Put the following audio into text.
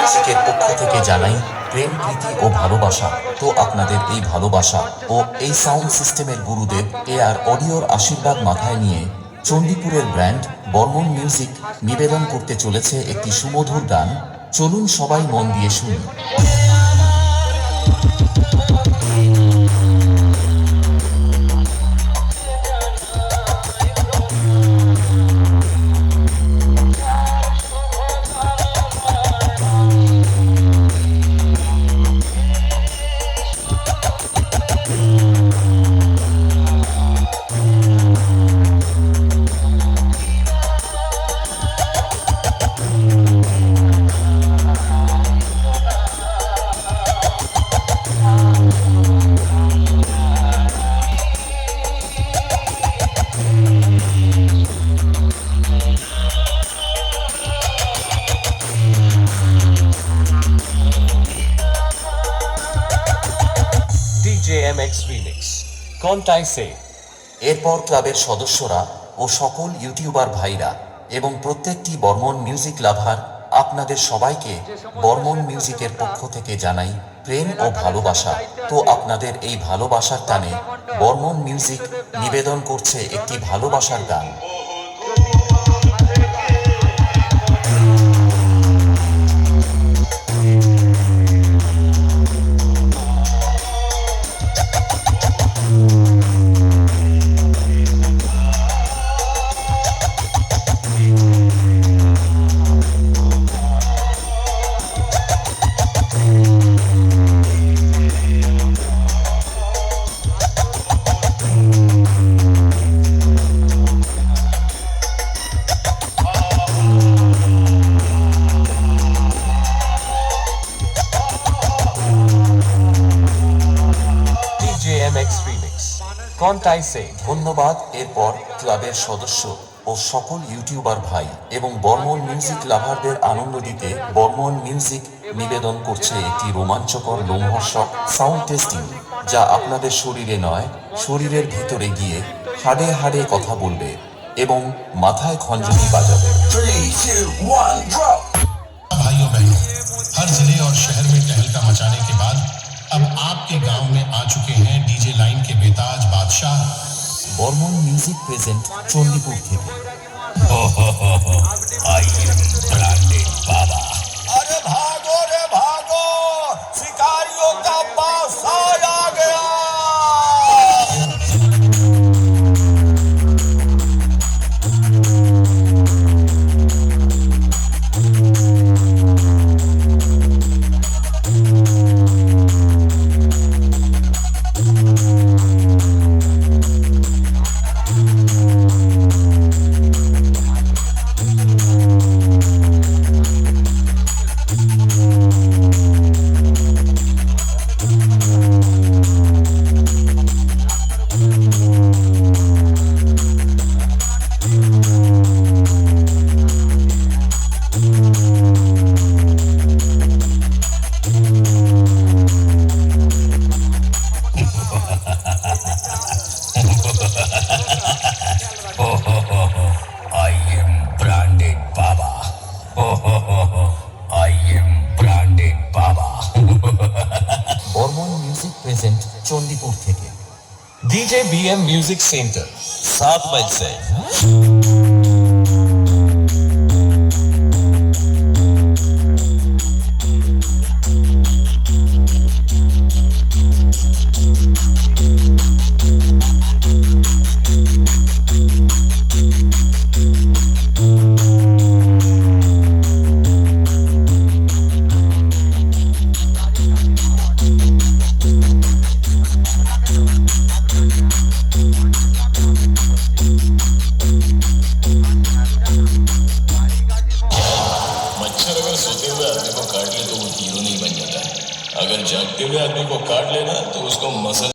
মিউজিকের পক্ষ থেকে জানাই প্রেম, প্রীতি ও ভালোবাসা। তো আপনাদের এই ভালোবাসা ও এই সাউন্ড সিস্টেমের গুরুদেব AR অডিওর আশীর্বাদ মাথায় নিয়ে চণ্ডীপুরের ব্র্যান্ড বর্মন মিউজিক নিবেদন করতে চলেছে একটি সুমধুর গান। চলুন সবাই মন দিয়ে শুনি। DJMX Remix কোনটাই সে। এরপর ক্লাবের সদস্যরা ও সকল ইউটিউবার ভাইরা এবং প্রত্যেকটি বর্মন মিউজিক লাভার আপনাদের সবাইকে বর্মন মিউজিকের পক্ষ থেকে জানাই প্রেম ও ভালোবাসা। তো আপনাদের এই ভালোবাসার টানে বর্মন মিউজিক নিবেদন করছে একটি ভালোবাসার গান। DJMX Remix কোনটাই সে। ধন্যবাদ। এরপর ক্লাবের সদস্য ও সকল ইউটিউবার ভাই এবং বর্মন মিউজিক লাভারদের আনন্দ দিতে বর্মন মিউজিক নিবেদন করছে একটি রোমাঞ্চকর লোমহর্ষক সাউন্ড টেস্টিং, যা আপনাদের শরীরে নয় শরীরের ভিতরে গিয়ে হাড়ে হাড়ে কথা বলবে এবং মাথায় খঞ্জনি বাজাবে। 3, 2, 1, drop। भाइयों बहनों, हर जिले और शहर में तहलका मचाने के बाद अब आपके गांव में आ चुके हैं डीजे लाइन के बेताज बादशाह বর্মন মিউজিক প্রেজেন্ট চণ্ডীপুর থেকে। आई एम ब्रांडेड बाबा। अरे भागो रे भागो, शिकारियों का पासा आ गया। I am branded Baba. I am branded Baba. Barman music present Chandipur থেকে। DJ BM Music Center 7 mile से। मच्छर अगर सोते हुए आदमी को काट ले तो वो हीरो नहीं बन जाता है। अगर जागते हुए आदमी को काट लेना तो उसको मसल